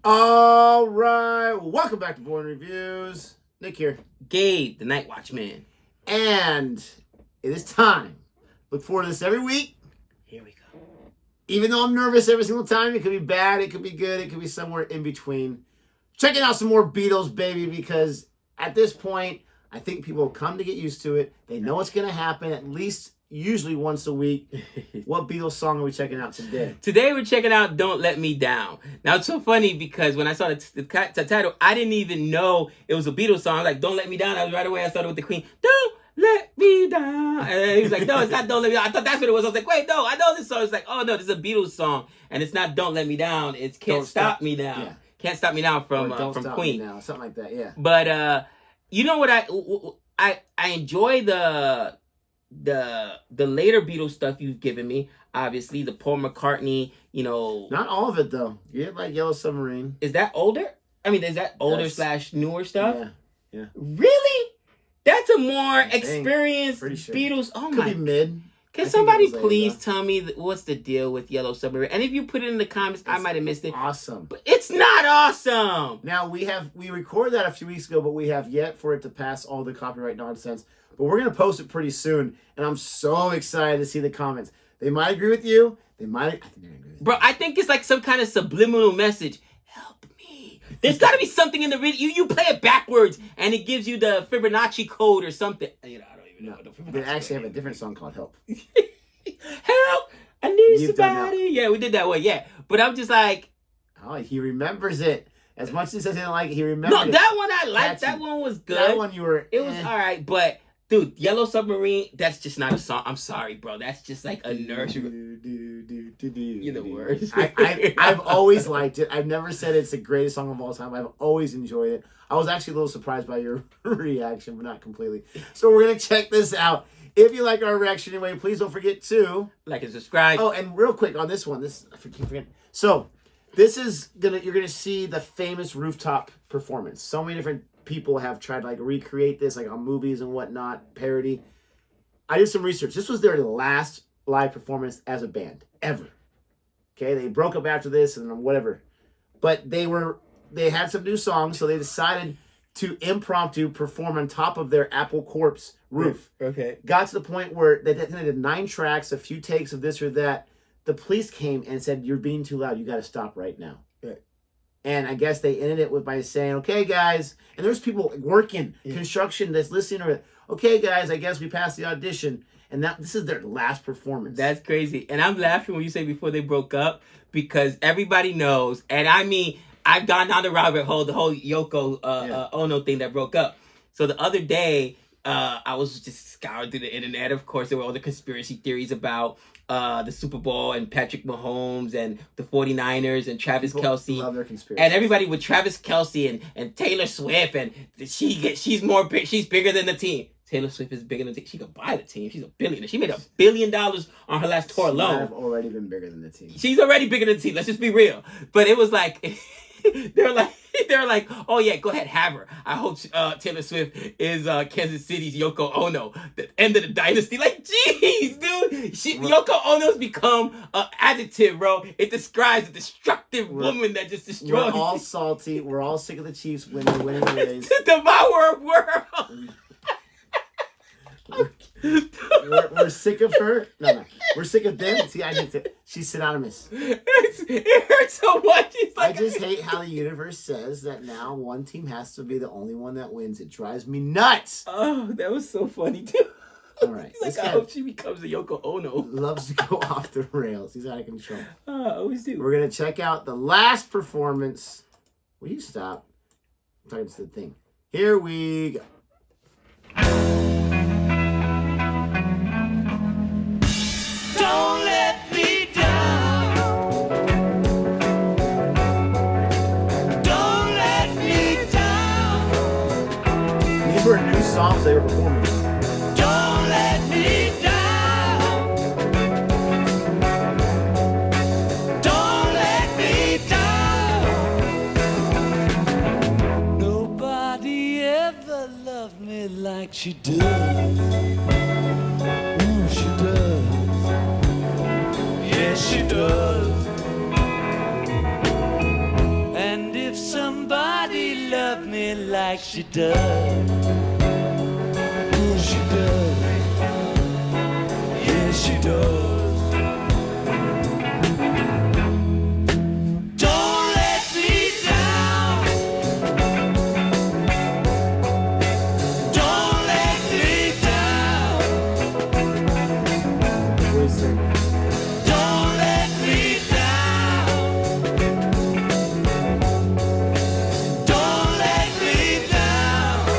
All right, welcome back to Boring Reviews. Nick here. Gabe, the Night Watchman. And it is time. Look forward to this every week. Here we go. Even though I'm nervous every single time, it could be bad, it could be good, it could be somewhere in between. Checking out some more Beatles, baby, because at this point, I think people will come to get used to it. They know what's going to happen at least usually once a week. What Beatles song are we checking out today? Today we're checking out Don't Let Me Down. Now it's so funny because when I saw the title, I didn't even know it was a Beatles song. I was like, Don't Let Me Down. I was right away. I started with the Queen. Don't let me down. And he was like, no, it's not Don't Let Me Down. I thought that's what it was. I was like, wait, no, I know this song. It's like, oh no, this is a Beatles song. And it's not Don't Let Me Down. It's Can't Stop Me Now. Yeah. Can't Stop Me Now from Queen. Now, something like that, yeah. But you know what I enjoy the later Beatles stuff you've given me. Obviously, the Paul McCartney, Not all of it, though. You had, like, Yellow Submarine. Is that older? I mean, is that older / newer stuff? Yeah. Really? That's a more experienced sure. Beatles. Oh, Could my. Be mid. Can somebody please tell me what's the deal with Yellow Submarine? And if you put it in the comments, I might have missed it. Awesome. But it's not awesome. Now, we recorded that a few weeks ago, but we have yet for it to pass all the copyright nonsense. But we're going to post it pretty soon, and I'm so excited to see the comments. They might agree with you. I think they're going to agree with you. Bro, I think it's like some kind of subliminal message. Help me. There's got to be something in the video. You play it backwards, and it gives you the Fibonacci code or something. I don't even know. They actually have a different song called Help. Help! I need somebody. Yeah, we did that one. Yeah, but I'm just like, oh, he remembers it as much as he says he didn't like it. He remembers. No, that one I liked. That one was good. That one It was all right, but dude, Yellow Submarine. That's just not a song. I'm sorry, bro. That's just like a nursery. You're the worst. I've always liked it. I've never said it's the greatest song of all time. I've always enjoyed it. I was actually a little surprised by your reaction, but not completely. So we're gonna check this out. If you like our reaction anyway, please don't forget to like and subscribe. Oh, and real quick on this one, I keep forgetting. So this is you're gonna see the famous rooftop performance. So many different people have tried to like recreate this, like on movies and whatnot, parody. I did some research. This was their last live performance as a band ever. Okay, they broke up after this and whatever, but they had some new songs, so they decided to impromptu perform on top of their Apple Corp's roof. Okay. Got to the point where they did 9 tracks, a few takes of this or that. The police came and said, "You're being too loud. You got to stop right now." Right. And I guess they ended it by saying, "Okay, guys," and there's people working construction that's listening or, "Okay, guys, I guess we passed the audition." And this is their last performance. That's crazy. And I'm laughing when you say before they broke up because everybody knows, and I mean, I've gone down the rabbit hole, the whole Yoko Ono thing that broke up. So the other day, I was just scouring through the internet. Of course, there were all the conspiracy theories about the Super Bowl and Patrick Mahomes and the 49ers and Travis Kelce. Love their conspiracy. And everybody with Travis Kelce and Taylor Swift, and she's bigger than the team. Taylor Swift is bigger than the team. She could buy the team. She's a billionaire. She made $1 billion on her last tour alone. She's already been bigger than the team. She's already bigger than the team. Let's just be real. But it was like they're like, oh yeah, go ahead, have her. I hope Taylor Swift is Kansas City's Yoko Ono, the end of the dynasty. Like, jeez, dude, Yoko Ono's become an adjective, bro. It describes a destructive woman that just destroys. We're all salty. We're all sick of the Chiefs winning the race. To devour a world. We're sick of her. No. We're sick of them. See, she's synonymous. It hurts so much. I just hate how the universe says that now one team has to be the only one that wins. It drives me nuts. Oh, that was so funny too. All right. Like, I hope she becomes a Yoko Ono. Loves to go off the rails. He's out of control. I always do. We're going to check out the last performance. Will you stop? I'm talking to the thing. Here we go. Don't let me down. Don't let me down. These were new songs they were performing. Don't let me down. Don't let me down. Nobody ever loved me like she does. Ooh, she does. Yes, she does. And love me like she does. Oh, she does. Yes, she does. Don't let me down. Don't let me down. Voice thing. Don't let me down. Don't let me down.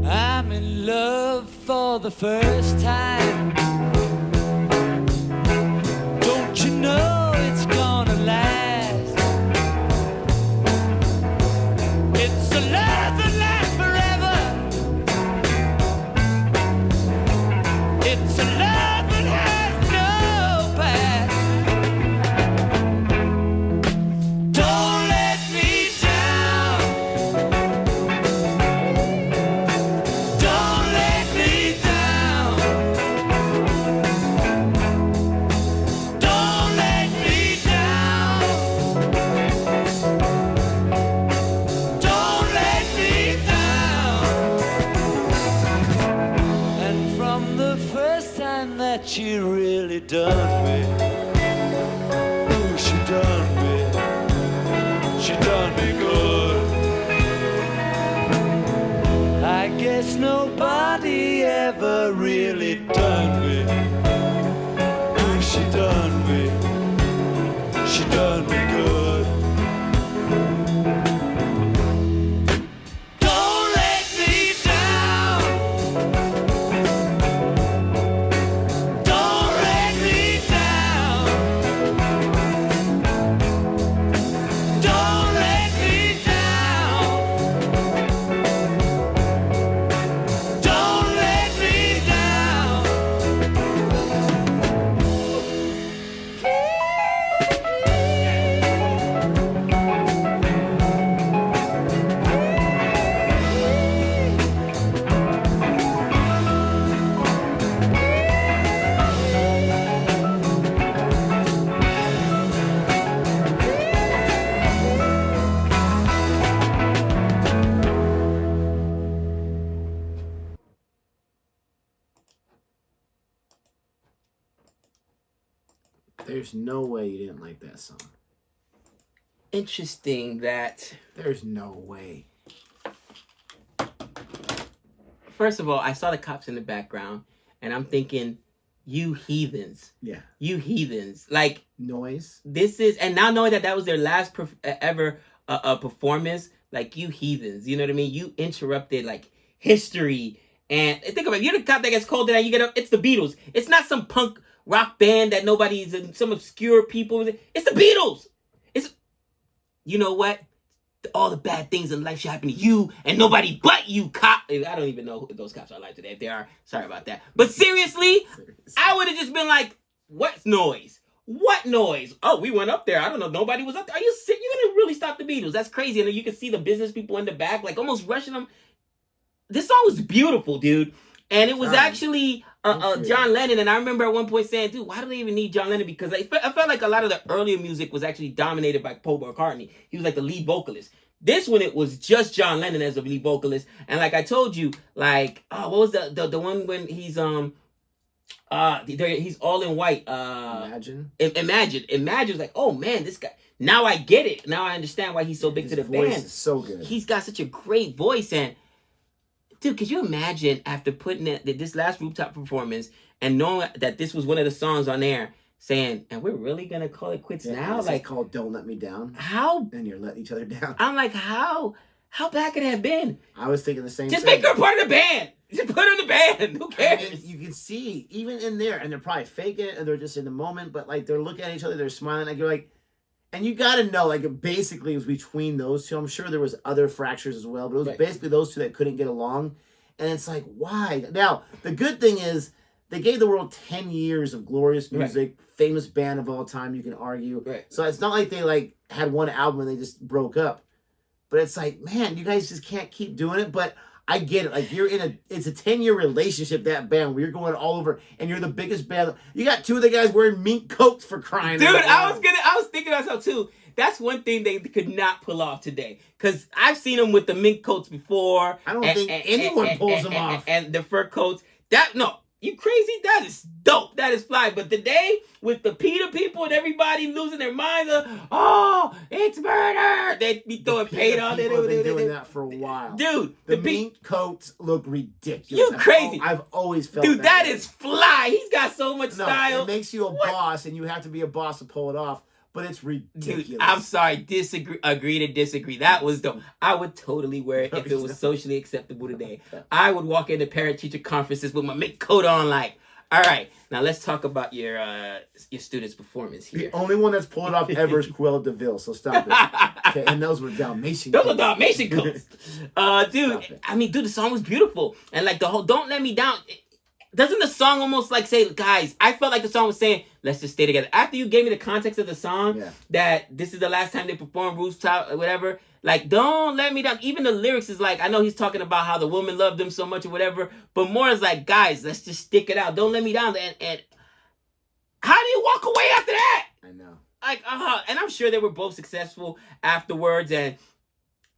I'm in love for the first time. Don't you know it's gonna last? It's a love that lasts forever. It's a love that has no past. Don't let me down. Don't let me down. Don't let me down. Don't let me down. And from the first time that she really done me, oh, she done me good. I guess nobody ever really done me. Oh, she done me good. Don't let me down. Don't let me down. Don't let me down. Don't let me down. There's no way you didn't like that song. Interesting that, There's no way. first of all, I saw the cops in the background, and I'm thinking, you heathens. Yeah. You heathens. Like, Noise. this is, and now knowing that that was their last ever performance, like, you heathens. You know what I mean? You interrupted, like, history. And think about it, you're the cop that gets called and you get up, it's the Beatles. It's not some punk rock band that nobody's, some obscure people. It's the Beatles. It's, you know what? All the bad things in life should happen to you and nobody but you, cop. I don't even know if those cops are alive today. If they are, sorry about that. But seriously, I would have just been like, what noise? What noise? Oh, we went up there. I don't know. Nobody was up there. Are you sick? You're going to really stop the Beatles? That's crazy. And then you can see the business people in the back, like almost rushing them. This song was beautiful, dude. And it was actually John Lennon. And I remember at one point saying, dude, why do they even need John Lennon? Because I felt like a lot of the earlier music was actually dominated by Paul McCartney. He was like the lead vocalist. This one, it was just John Lennon as the lead vocalist. And like I told you, like, what was the one when he's he's all in white. Imagine like, oh man, this guy. Now I get it. Now I understand why he's so big to the band. His voice is so good. He's got such a great voice. And dude, could you imagine after putting this last rooftop performance and knowing that this was one of the songs on there, saying, and we're really gonna call it quits now? It's like, called "Don't Let Me Down." How? And you're letting each other down. I'm like, how bad could it have been? I was thinking the same. Just thing. make her part of the band. Just put her in the band. Who cares? I mean, you can see even in there, and they're probably faking it, and they're just in the moment. But like they're looking at each other, they're smiling. Like you're like, and you got to know, like it basically was between those two. I'm sure there was other fractures as well, but it was basically those two that couldn't get along. And it's like, why? Now, the good thing is they gave the world 10 years of glorious music, famous band of all time, you can argue. Right. So it's not like they like had one album and they just broke up. But it's like, man, you guys just can't keep doing it. But I get it. Like it's a 10-year relationship, that band, where you're going all over and you're the biggest band. You got two of the guys wearing mink coats for crying Dude, out loud. I was thinking to myself too. That's one thing they could not pull off today. Because I've seen them with the mink coats before. I don't think anyone pulls them off. And the fur coats. You crazy? That is dope. That is fly. But today, with the PETA people and everybody losing their minds, it's murder. They be throwing paint on it. They've been doing that for a while. Dude, the mink coats look ridiculous. You crazy. I've always felt Dude, that is fly. He's got so much style. It makes you a boss, and you have to be a boss to pull it off. But it's ridiculous. Dude, I'm sorry. Agree to disagree. That was dope. I would totally wear it if it was socially acceptable today. I would walk into parent-teacher conferences with my mink coat on like, all right, now let's talk about your students' performance here. The only one that's pulled it off ever is Cruella de Vil, so stop it. Okay, and those were Dalmatian coats. Those were Dalmatian coats. Dude, the song was beautiful. And like the whole Don't Let Me Down... Doesn't the song almost like say, guys, I felt like the song was saying, let's just stay together. After you gave me the context of the song, that this is the last time they perform Rooftop or whatever, like, don't let me down. Even the lyrics is like, I know he's talking about how the woman loved him so much or whatever, but more is like, guys, let's just stick it out. Don't let me down. And how do you walk away after that? I know. Like, and I'm sure they were both successful afterwards, and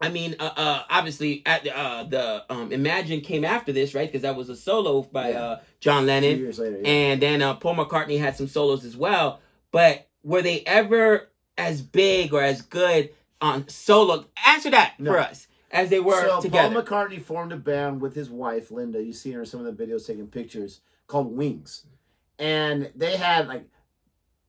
I mean, obviously, at the Imagine came after this, right? Because that was a solo by John Lennon. 2 years later, and then Paul McCartney had some solos as well. But were they ever as big or as good on solo? Answer that for us, as they were together. Paul McCartney formed a band with his wife, Linda. You see her in some of the videos taking pictures, called Wings. And they had, like,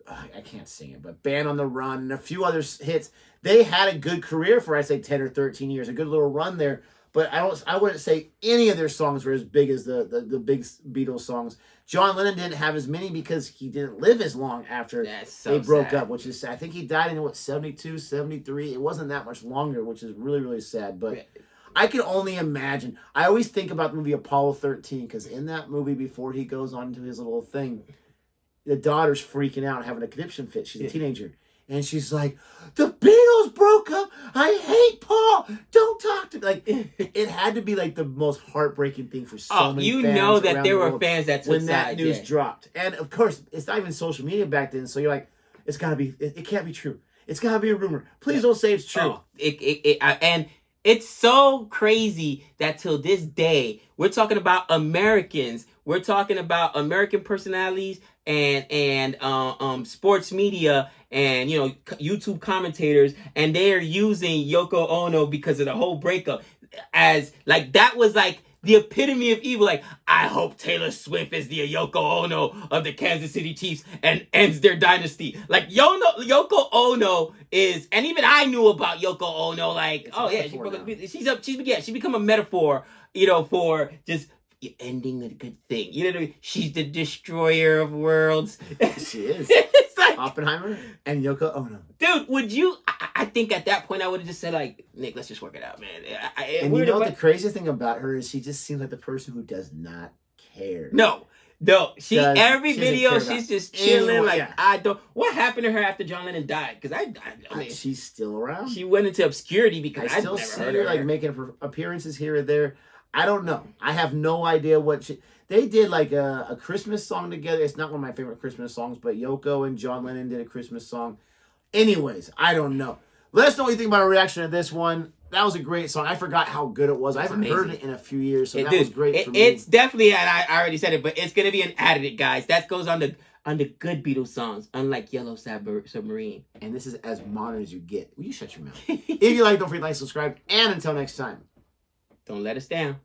I can't sing it, but Band on the Run and a few other hits. They had a good career for, I'd say, 10 or 13 years, a good little run there. But I wouldn't say any of their songs were as big as the big Beatles songs. John Lennon didn't have as many because he didn't live as long after they broke up, which is sad. I think he died in, 72, 73? It wasn't that much longer, which is really, really sad. But I can only imagine. I always think about the movie Apollo 13, because in that movie, before he goes on to his little thing, the daughter's freaking out, having a conniption fit. She's a teenager. And she's like, the Beatles broke up. I hate Paul. Don't talk to me. Like, it had to be like the most heartbreaking thing for so many fans. You know that there were world fans that took when that news dropped. And of course, it's not even social media back then. So you're like, it's got to be, it can't be true. It's got to be a rumor. Please don't say it's true. And it's so crazy that till this day, we're talking about Americans. We're talking about American personalities and sports media and, YouTube commentators, and they're using Yoko Ono because of the whole breakup as, like, that was, like, the epitome of evil. Like, I hope Taylor Swift is the Yoko Ono of the Kansas City Chiefs and ends their dynasty. Like, Yoko Ono is, and even I knew about Yoko Ono, like, she become a metaphor, for just ending the good thing. You know what I mean? She's the destroyer of worlds. She is. It's like Oppenheimer and Yoko Ono. Dude, would you... I think at that point I would have just said, like, Nick, let's just work it out, man. And you know what the craziest thing about her is she just seems like the person who does not care. No. Every video she's just chilling. I don't... What happened to her after John Lennon died? Because I mean... She's still around. She went into obscurity because I still see her, like, making appearances here or there. I don't know. I have no idea what she... They did like a Christmas song together. It's not one of my favorite Christmas songs, but Yoko and John Lennon did a Christmas song. Anyways, I don't know. Let us know what you think about our reaction to this one. That was a great song. I forgot how good it was. I haven't heard it in a few years, so that was great for me. It's definitely, and I already said it, but it's going to be an added, guys. That goes on the good Beatles songs, unlike Yellow Submarine. And this is as modern as you get. Will you shut your mouth? If you like, don't forget to like, subscribe, and until next time. Don't let us down.